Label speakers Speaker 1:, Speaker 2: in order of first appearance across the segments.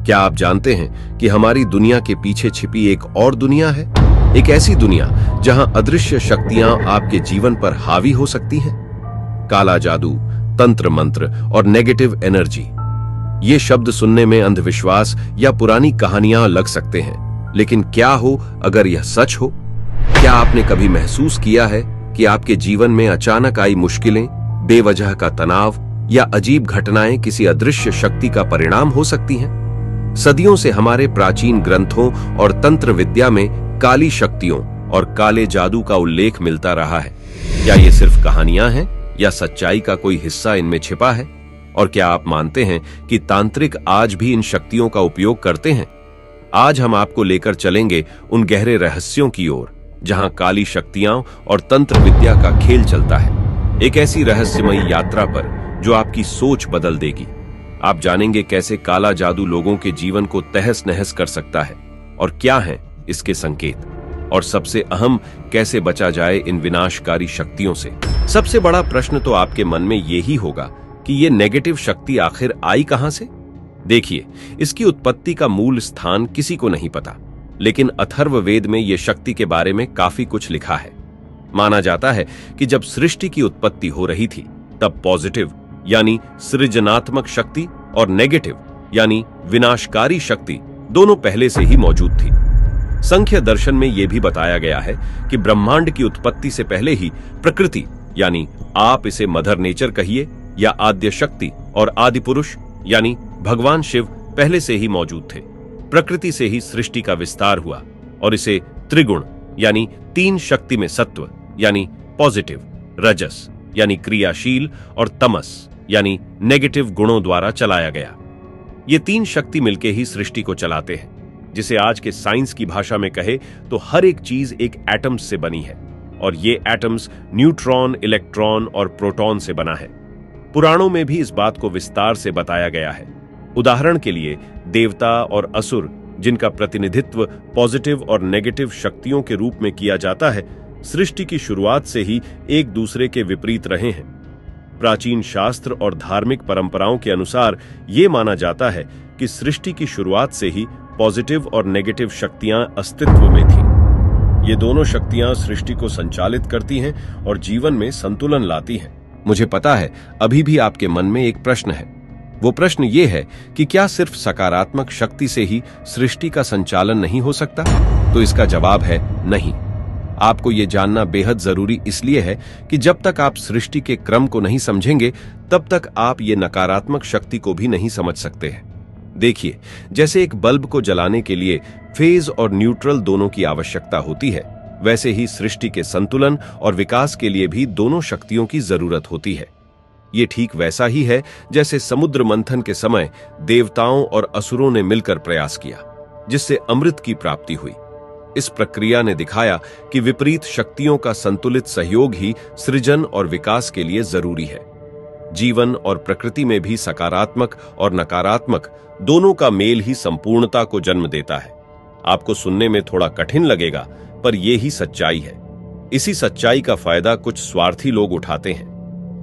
Speaker 1: क्या आप जानते हैं कि हमारी दुनिया के पीछे छिपी एक और दुनिया है? एक ऐसी दुनिया जहां अदृश्य शक्तियां आपके जीवन पर हावी हो सकती हैं। काला जादू, तंत्र मंत्र और नेगेटिव एनर्जी। ये शब्द सुनने में अंधविश्वास या पुरानी कहानियां लग सकते हैं, लेकिन क्या हो अगर यह सच हो? क्या आपने कभी महसूस किया है कि आपके जीवन में अचानक आई मुश्किलें, बेवजह का तनाव या अजीब घटनाएं किसी अदृश्य शक्ति का परिणाम हो सकती हैं? सदियों से हमारे प्राचीन ग्रंथों और तंत्र विद्या में काली शक्तियों और काले जादू का उल्लेख मिलता रहा है। क्या ये सिर्फ कहानियां हैं या सच्चाई का कोई हिस्सा इनमें छिपा है? और क्या आप मानते हैं कि तांत्रिक आज भी इन शक्तियों का उपयोग करते हैं? आज हम आपको लेकर चलेंगे उन गहरे रहस्यों की ओर जहां काली शक्तियां और तंत्र विद्या का खेल चलता है। एक ऐसी रहस्यमयी यात्रा पर जो आपकी सोच बदल देगी। आप जानेंगे कैसे काला जादू लोगों के जीवन को तहस नहस कर सकता है और क्या हैं इसके संकेत, और सबसे अहम, कैसे बचा जाए इन विनाशकारी शक्तियों से। सबसे बड़ा प्रश्न तो आपके मन में यही होगा कि ये नेगेटिव शक्ति आखिर आई कहां से? देखिए, इसकी उत्पत्ति का मूल स्थान किसी को नहीं पता, लेकिन अथर्ववेद में यह शक्ति के बारे में काफी कुछ लिखा है। माना जाता है कि जब सृष्टि की उत्पत्ति हो रही थी, तब पॉजिटिव यानी सृजनात्मक शक्ति और नेगेटिव यानी विनाशकारी शक्ति दोनों पहले से ही मौजूद थी। संख्य दर्शन में यह भी बताया गया है कि ब्रह्मांड की उत्पत्ति से पहले ही प्रकृति, यानी आप इसे मदर नेचर कहिए या आद्य शक्ति, और आदि पुरुष यानी भगवान शिव पहले से ही मौजूद थे। प्रकृति से ही सृष्टि का विस्तार हुआ और इसे त्रिगुण यानी तीन शक्ति में सत्व यानी पॉजिटिव, रजस यानी क्रियाशील और तमस यानी नेगेटिव गुणों द्वारा चलाया गया। ये तीन शक्ति मिलकर ही सृष्टि को चलाते हैं। जिसे आज के साइंस की भाषा में कहे तो हर एक चीज एक एटम्स से बनी है, और ये एटम्स न्यूट्रॉन, इलेक्ट्रॉन और प्रोटॉन से बना है। पुराणों में भी इस बात को विस्तार से बताया गया है। उदाहरण के लिए देवता और असुर, जिनका प्रतिनिधित्व पॉजिटिव और नेगेटिव शक्तियों के रूप में किया जाता है, सृष्टि की शुरुआत से ही एक दूसरे के विपरीत रहे हैं। प्राचीन शास्त्र और धार्मिक परंपराओं के अनुसार यह माना जाता है कि सृष्टि की शुरुआत से ही पॉजिटिव और नेगेटिव शक्तियां अस्तित्व में थीं। ये दोनों शक्तियां सृष्टि को संचालित करती हैं और जीवन में संतुलन लाती हैं। मुझे पता है अभी भी आपके मन में एक प्रश्न है। वो प्रश्न ये है कि क्या सिर्फ सकारात्मक शक्ति से ही सृष्टि का संचालन नहीं हो सकता? तो इसका जवाब है नहीं। आपको ये जानना बेहद जरूरी इसलिए है कि जब तक आप सृष्टि के क्रम को नहीं समझेंगे, तब तक आप ये नकारात्मक शक्ति को भी नहीं समझ सकते हैं। देखिए, जैसे एक बल्ब को जलाने के लिए फेज और न्यूट्रल दोनों की आवश्यकता होती है, वैसे ही सृष्टि के संतुलन और विकास के लिए भी दोनों शक्तियों की जरूरत होती है। ये ठीक वैसा ही है जैसे समुद्र मंथन के समय देवताओं और असुरों ने मिलकर प्रयास किया, जिससे अमृत की प्राप्ति हुई। इस प्रक्रिया ने दिखाया कि विपरीत शक्तियों का संतुलित सहयोग ही सृजन और विकास के लिए जरूरी है। जीवन और प्रकृति में भी सकारात्मक और नकारात्मक दोनों का मेल ही संपूर्णता को जन्म देता है। आपको सुनने में थोड़ा कठिन लगेगा, पर यह ही सच्चाई है। इसी सच्चाई का फायदा कुछ स्वार्थी लोग उठाते हैं।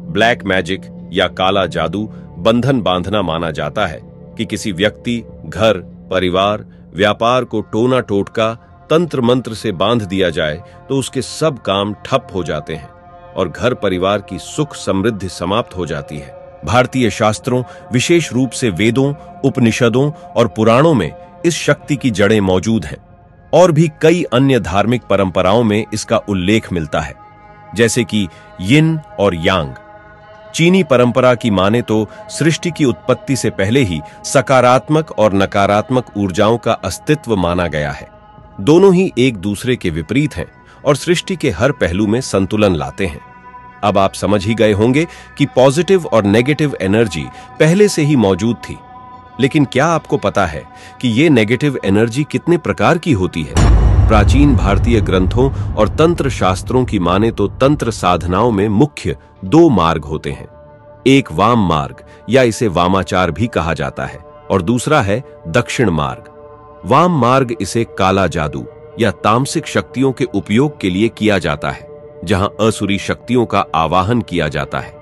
Speaker 1: ब्लैक मैजिक या काला जादू बंधन बांधना माना जाता है कि किसी व्यक्ति, घर, परिवार, व्यापार को टोना टोटका तंत्र मंत्र से बांध दिया जाए तो उसके सब काम ठप हो जाते हैं और घर परिवार की सुख समृद्धि समाप्त हो जाती है। भारतीय शास्त्रों, विशेष रूप से वेदों, उपनिषदों और पुराणों में इस शक्ति की जड़ें मौजूद हैं, और भी कई अन्य धार्मिक परंपराओं में इसका उल्लेख मिलता है, जैसे कि यिन और यांग। चीनी परंपरा की माने तो सृष्टि की उत्पत्ति से पहले ही सकारात्मक और नकारात्मक ऊर्जाओं का अस्तित्व माना गया है। दोनों ही एक दूसरे के विपरीत हैं और सृष्टि के हर पहलू में संतुलन लाते हैं। अब आप समझ ही गए होंगे कि पॉजिटिव और नेगेटिव एनर्जी पहले से ही मौजूद थी, लेकिन क्या आपको पता है कि ये नेगेटिव एनर्जी कितने प्रकार की होती है? प्राचीन भारतीय ग्रंथों और तंत्र शास्त्रों की माने तो तंत्र साधनाओं में मुख्य दो मार्ग होते हैं। एक वाम मार्ग या इसे वामाचार भी कहा जाता है, और दूसरा है दक्षिण मार्ग। वाम मार्ग इसे काला जादू या तामसिक शक्तियों के उपयोग के लिए किया जाता है, जहां असुरी शक्तियों का आवाहन किया जाता है।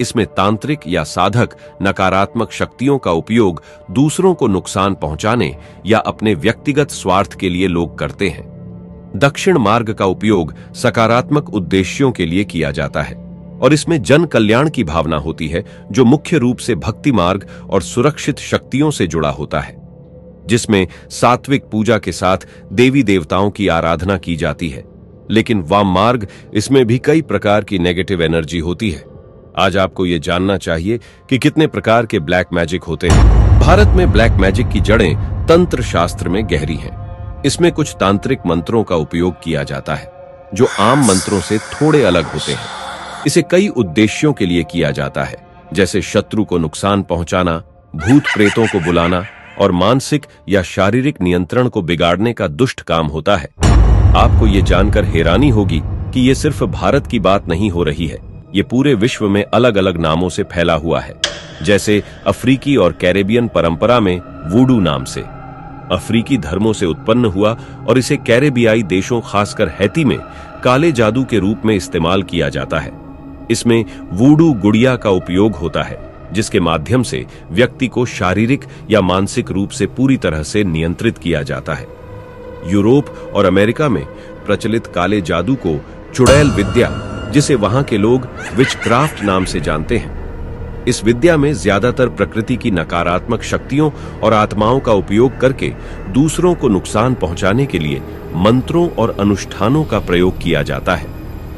Speaker 1: इसमें तांत्रिक या साधक नकारात्मक शक्तियों का उपयोग दूसरों को नुकसान पहुंचाने या अपने व्यक्तिगत स्वार्थ के लिए लोग करते हैं। दक्षिण मार्ग का उपयोग सकारात्मक उद्देश्यों के लिए किया जाता है और इसमें जन कल्याण की भावना होती है, जो मुख्य रूप से भक्ति मार्ग और सुरक्षित शक्तियों से जुड़ा होता है, जिसमें सात्विक पूजा के साथ देवी देवताओं की आराधना की जाती है। लेकिन वाम मार्ग, इसमें भी कई प्रकार की नेगेटिव एनर्जी होती है। आज आपको यह जानना चाहिए कि कितने प्रकार के ब्लैक मैजिक होते हैं। भारत में ब्लैक मैजिक की जड़ें तंत्र शास्त्र में गहरी हैं। इसमें कुछ तांत्रिक मंत्रों का उपयोग किया जाता है, जो आम मंत्रों से थोड़े अलग होते हैं। इसे कई उद्देश्यों के लिए किया जाता है, जैसे शत्रु को नुकसान पहुंचाना, भूत प्रेतों को बुलाना और मानसिक या शारीरिक नियंत्रण को बिगाड़ने का दुष्ट काम होता है। आपको ये जानकर हैरानी होगी कि ये सिर्फ भारत की बात नहीं हो रही है। ये पूरे विश्व में अलग अलग नामों से फैला हुआ है, जैसे अफ्रीकी और कैरेबियन परंपरा में वूडू नाम से। अफ्रीकी धर्मों से उत्पन्न हुआ और इसे कैरेबियाई देशों, खासकर हैती में काले जादू के रूप में इस्तेमाल किया जाता है। इसमें वूडू गुड़िया का उपयोग होता है, जिसके माध्यम से व्यक्ति को शारीरिक या मानसिक रूप से पूरी तरह से नियंत्रित किया जाता है। यूरोप और अमेरिका में प्रचलित काले जादू को चुड़ैल विद्या, जिसे वहां के लोग विचक्राफ्ट नाम से जानते हैं। इस विद्या में ज्यादातर प्रकृति की नकारात्मक शक्तियों और आत्माओं का उपयोग करके दूसरों को नुकसान पहुंचाने के लिए मंत्रों और अनुष्ठानों का प्रयोग किया जाता है।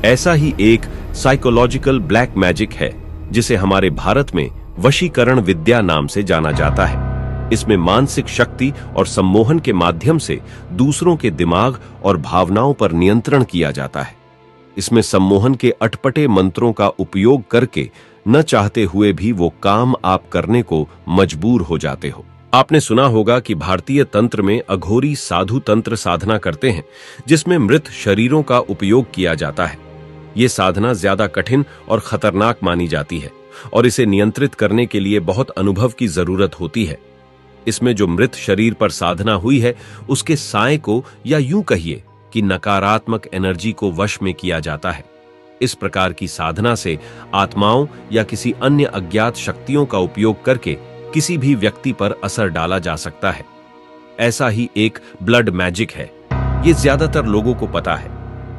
Speaker 1: ऐसा ही एक साइकोलॉजिकल ब्लैक मैजिक है, जिसे हमारे भारत में वशीकरण विद्या नाम से जाना जाता है। इसमें मानसिक शक्ति और सम्मोहन के माध्यम से दूसरों के दिमाग और भावनाओं पर नियंत्रण किया जाता है। इसमें सम्मोहन के अटपटे मंत्रों का उपयोग करके न चाहते हुए भी वो काम आप करने को मजबूर हो जाते हो। आपने सुना होगा कि भारतीय तंत्र में अघोरी साधु तंत्र साधना करते हैं, जिसमें मृत शरीरों का उपयोग किया जाता है। ये साधना ज्यादा कठिन और खतरनाक मानी जाती है और इसे नियंत्रित करने के लिए बहुत अनुभव की जरूरत होती है। इसमें जो मृत शरीर पर साधना हुई है, उसके साए को, या यूं कहिए कि नकारात्मक एनर्जी को वश में किया जाता है। इस प्रकार की साधना से आत्माओं या किसी अन्य अज्ञात शक्तियों का उपयोग करके किसी भी व्यक्ति पर असर डाला जा सकता है। ऐसा ही एक ब्लड मैजिक है। ये ज्यादातर लोगों को पता है।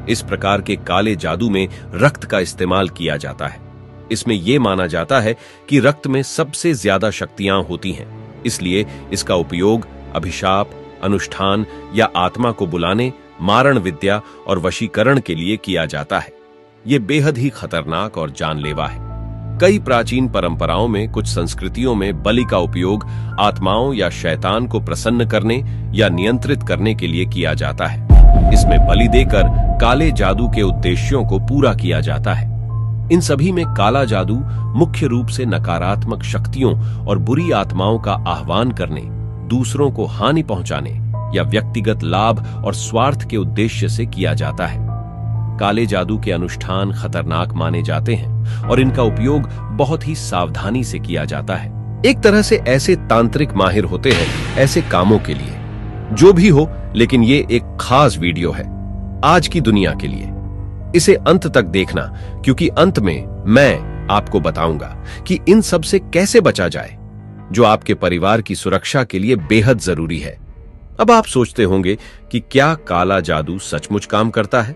Speaker 1: इस प्रकार के काले जादू में रक्त का इस्तेमाल किया जाता है। इसमें यह माना जाता है कि रक्त में सबसे ज्यादा शक्तियां होती हैं, इसलिए इसका उपयोग अभिशाप, अनुष्ठान या आत्मा को बुलाने, मारण विद्या और वशीकरण के लिए किया जाता है। यह बेहद ही खतरनाक और जानलेवा है। कई प्राचीन परंपराओं में, कुछ संस्कृतियों में बलि का उपयोग आत्माओं या शैतान को प्रसन्न करने या नियंत्रित करने के लिए किया जाता है। इसमें बलि देकर काले जादू के उद्देश्यों को पूरा किया जाता है। इन सभी में काला जादू मुख्य रूप से नकारात्मक शक्तियों और बुरी आत्माओं का आह्वान करने, दूसरों को हानि पहुंचाने या व्यक्तिगत लाभ और स्वार्थ के उद्देश्य से किया जाता है। काले जादू के अनुष्ठान खतरनाक माने जाते हैं और इनका उपयोग बहुत ही सावधानी से किया जाता है। एक तरह से ऐसे तांत्रिक माहिर होते हैं ऐसे कामों के लिए। जो भी हो, लेकिन ये एक खास वीडियो है आज की दुनिया के लिए। इसे अंत तक देखना, क्योंकि अंत में मैं आपको बताऊंगा कि इन सब से कैसे बचा जाए, जो आपके परिवार की सुरक्षा के लिए बेहद जरूरी है। अब आप सोचते होंगे कि क्या काला जादू सचमुच काम करता है?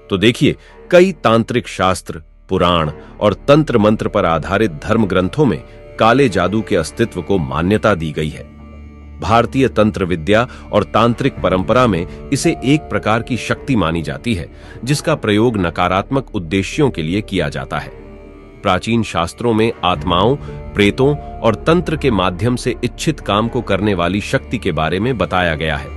Speaker 1: तो देखिए, कई तांत्रिक शास्त्र, पुराण और तंत्र मंत्र पर आधारित धर्म ग्रंथों में काले जादू के अस्तित्व को मान्यता दी गई है। भारतीय तंत्र विद्या और तांत्रिक परंपरा में इसे एक प्रकार की शक्ति मानी जाती है, जिसका प्रयोग नकारात्मक उद्देश्यों के लिए किया जाता है। प्राचीन शास्त्रों में आत्माओं, प्रेतों और तंत्र के माध्यम से इच्छित काम को करने वाली शक्ति के बारे में बताया गया है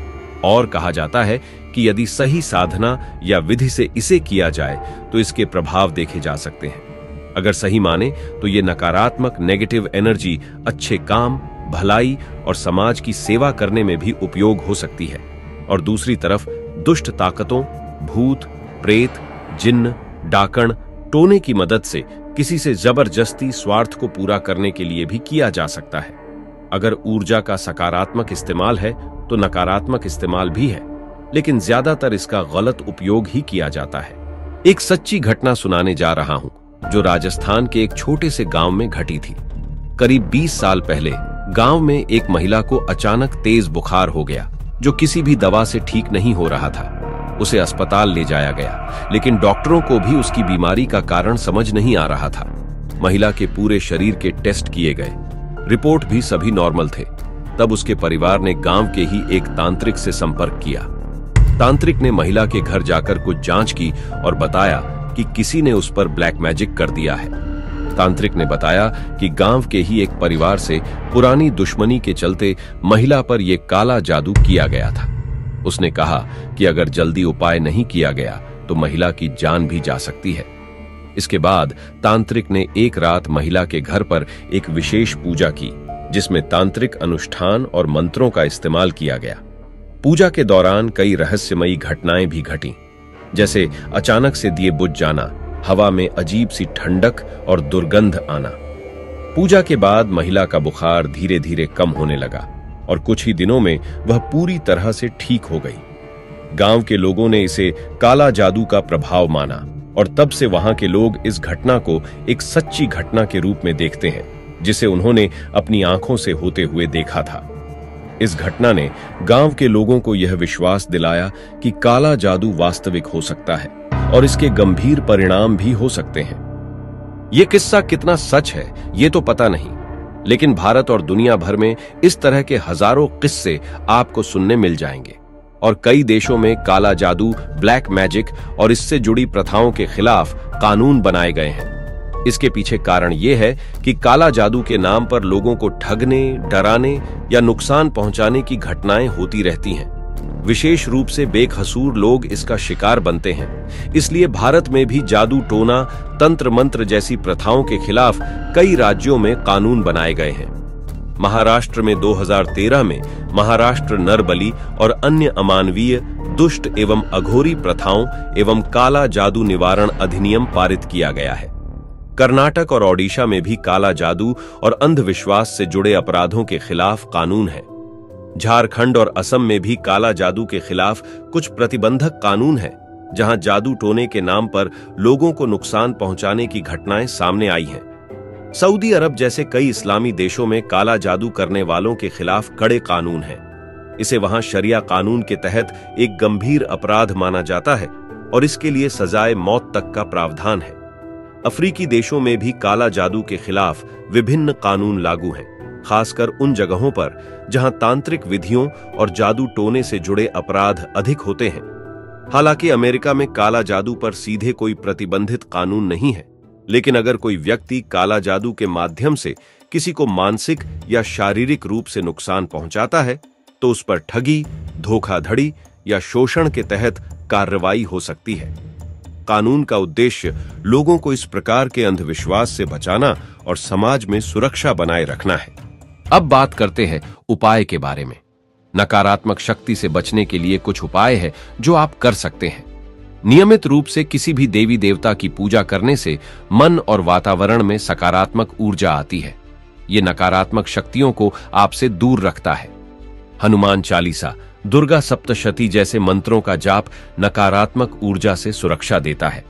Speaker 1: और कहा जाता है कि यदि सही साधना या विधि से इसे किया जाए तो इसके प्रभाव देखे जा सकते हैं। अगर सही माने तो ये नकारात्मक नेगेटिव एनर्जी अच्छे काम, भलाई और समाज की सेवा करने में भी उपयोग हो सकती है, और दूसरी तरफ दुष्ट ताकतों, भूत, प्रेत, जिन्न, डाकण, टोने की मदद से किसी से जबरदस्ती स्वार्थ को पूरा करने के लिए भी किया जा सकता है। अगर ऊर्जा का सकारात्मक इस्तेमाल है तो नकारात्मक इस्तेमाल भी है, लेकिन ज्यादातर इसका गलत उपयोग ही किया जाता है। एक सच्ची घटना सुनाने जा रहा हूं। जो राजस्थान के एक छोटे से गांव में घटी थी। करीब 20 साल पहले गांव में एक महिला को अचानक तेज बुखार हो गया, जो किसी भी दवा से ठीक नहीं हो रहा था। उसे अस्पताल ले जाया गया, लेकिन डॉक्टरों को भी उसकी बीमारी का कारण समझ नहीं आ रहा था। महिला के पूरे शरीर के टेस्ट किए गए, रिपोर्ट भी सभी नॉर्मल थे। तब उसके परिवार ने गांव के ही एक तांत्रिक से संपर्क किया। तांत्रिक ने महिला के घर जाकर कुछ जांच की और बताया कि किसी ने उस पर ब्लैक मैजिक कर दिया है। तांत्रिक ने बताया कि गांव के ही एक परिवार से पुरानी दुश्मनी के चलते महिला पर यह काला जादू किया गया था। उसने कहा कि अगर जल्दी उपाय नहीं किया गया तो महिला की जान भी जा सकती है। इसके बाद तांत्रिक ने एक रात महिला के घर पर एक विशेष पूजा की, जिसमें तांत्रिक अनुष्ठान और मंत्रों का इस्तेमाल किया गया। पूजा के दौरान कई रहस्यमयी घटनाएं भी घटीं, जैसे अचानक से दिए बुझ जाना, हवा में अजीब सी ठंडक और दुर्गंध आना। पूजा के बाद महिला का बुखार धीरे धीरे कम होने लगा और कुछ ही दिनों में वह पूरी तरह से ठीक हो गई। गांव के लोगों ने इसे काला जादू का प्रभाव माना और तब से वहां के लोग इस घटना को एक सच्ची घटना के रूप में देखते हैं, जिसे उन्होंने अपनी आंखों से होते हुए देखा था। इस घटना ने गांव के लोगों को यह विश्वास दिलाया कि काला जादू वास्तविक हो सकता है और इसके गंभीर परिणाम भी हो सकते हैं। यह किस्सा कितना सच है ये तो पता नहीं, लेकिन भारत और दुनिया भर में इस तरह के हजारों किस्से आपको सुनने मिल जाएंगे और कई देशों में काला जादू, ब्लैक मैजिक और इससे जुड़ी प्रथाओं के खिलाफ कानून बनाए गए हैं। इसके पीछे कारण यह है कि काला जादू के नाम पर लोगों को ठगने, डराने या नुकसान पहुंचाने की घटनाएं होती रहती हैं। विशेष रूप से बेकसूर लोग इसका शिकार बनते हैं। इसलिए भारत में भी जादू टोना, तंत्र मंत्र जैसी प्रथाओं के खिलाफ कई राज्यों में कानून बनाए गए हैं। महाराष्ट्र में 2013 में महाराष्ट्र नरबली और अन्य अमानवीय, दुष्ट एवं अघोरी प्रथाओं एवं काला जादू निवारण अधिनियम पारित किया गया है। कर्नाटक और ओडिशा में भी काला जादू और अंधविश्वास से जुड़े अपराधों के खिलाफ कानून है। झारखंड और असम में भी काला जादू के खिलाफ कुछ प्रतिबंधक कानून हैं, जहां जादू टोने के नाम पर लोगों को नुकसान पहुंचाने की घटनाएं सामने आई हैं। सऊदी अरब जैसे कई इस्लामी देशों में काला जादू करने वालों के खिलाफ कड़े कानून हैं। इसे वहां शरिया कानून के तहत एक गंभीर अपराध माना जाता है और इसके लिए सजाए मौत तक का प्रावधान है। अफ्रीकी देशों में भी काला जादू के खिलाफ विभिन्न कानून लागू हैं, खासकर उन जगहों पर जहां तांत्रिक विधियों और जादू टोने से जुड़े अपराध अधिक होते हैं। हालांकि अमेरिका में काला जादू पर सीधे कोई प्रतिबंधित कानून नहीं है, लेकिन अगर कोई व्यक्ति काला जादू के माध्यम से किसी को मानसिक या शारीरिक रूप से नुकसान पहुंचाता है, तो उस पर ठगी, धोखाधड़ी या शोषण के तहत कार्रवाई हो सकती है। कानून का उद्देश्य लोगों को इस प्रकार के अंधविश्वास से बचाना और समाज में सुरक्षा बनाए रखना है। अब बात करते हैं उपाय के बारे में। नकारात्मक शक्ति से बचने के लिए कुछ उपाय है जो आप कर सकते हैं। नियमित रूप से किसी भी देवी देवता की पूजा करने से मन और वातावरण में सकारात्मक ऊर्जा आती है। ये नकारात्मक शक्तियों को आपसे दूर रखता है। हनुमान चालीसा, दुर्गा सप्तशती जैसे मंत्रों का जाप नकारात्मक ऊर्जा से सुरक्षा देता है।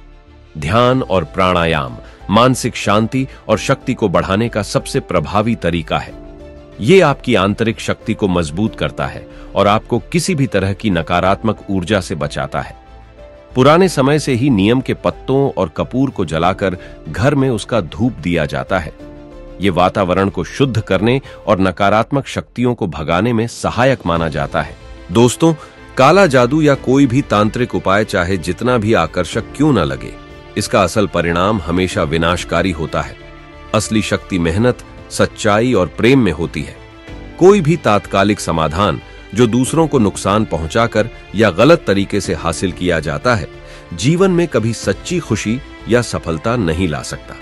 Speaker 1: ध्यान और प्राणायाम मानसिक शांति और शक्ति को बढ़ाने का सबसे प्रभावी तरीका है। ये आपकी आंतरिक शक्ति को मजबूत करता है और आपको किसी भी तरह की नकारात्मक ऊर्जा से बचाता है। पुराने समय से ही नीम के पत्तों और कपूर को जलाकर घर में उसका धूप दिया जाता है। ये वातावरण को शुद्ध करने और नकारात्मक शक्तियों को भगाने में सहायक माना जाता है। दोस्तों, काला जादू या कोई भी तांत्रिक उपाय चाहे जितना भी आकर्षक क्यों न लगे, इसका असल परिणाम हमेशा विनाशकारी होता है। असली शक्ति मेहनत, सच्चाई और प्रेम में होती है। कोई भी तात्कालिक समाधान जो दूसरों को नुकसान पहुंचाकर या गलत तरीके से हासिल किया जाता है, जीवन में कभी सच्ची खुशी या सफलता नहीं ला सकता।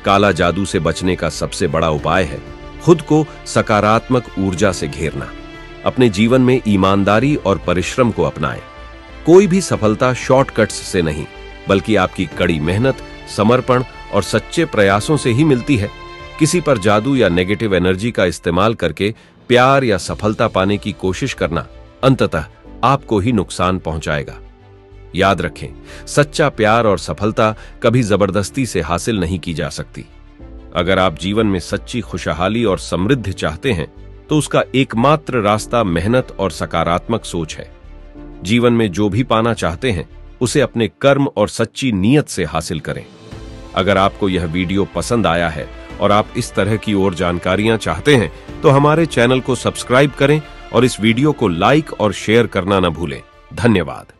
Speaker 1: काला जादू से बचने का सबसे बड़ा उपाय है खुद को सकारात्मक ऊर्जा से घेरना। अपने जीवन में ईमानदारी और परिश्रम को अपनाएं। कोई भी सफलता शॉर्टकट्स से नहीं, बल्कि आपकी कड़ी मेहनत, समर्पण और सच्चे प्रयासों से ही मिलती है। किसी पर जादू या नेगेटिव एनर्जी का इस्तेमाल करके प्यार या सफलता पाने की कोशिश करना अंततः आपको ही नुकसान पहुंचाएगा। याद रखें, सच्चा प्यार और सफलता कभी जबरदस्ती से हासिल नहीं की जा सकती। अगर आप जीवन में सच्ची खुशहाली और समृद्धि चाहते हैं तो उसका एकमात्र रास्ता मेहनत और सकारात्मक सोच है। जीवन में जो भी पाना चाहते हैं उसे अपने कर्म और सच्ची नीयत से हासिल करें। अगर आपको यह वीडियो पसंद आया है और आप इस तरह की और जानकारियां चाहते हैं तो हमारे चैनल को सब्सक्राइब करें और इस वीडियो को लाइक और शेयर करना न भूलें। धन्यवाद।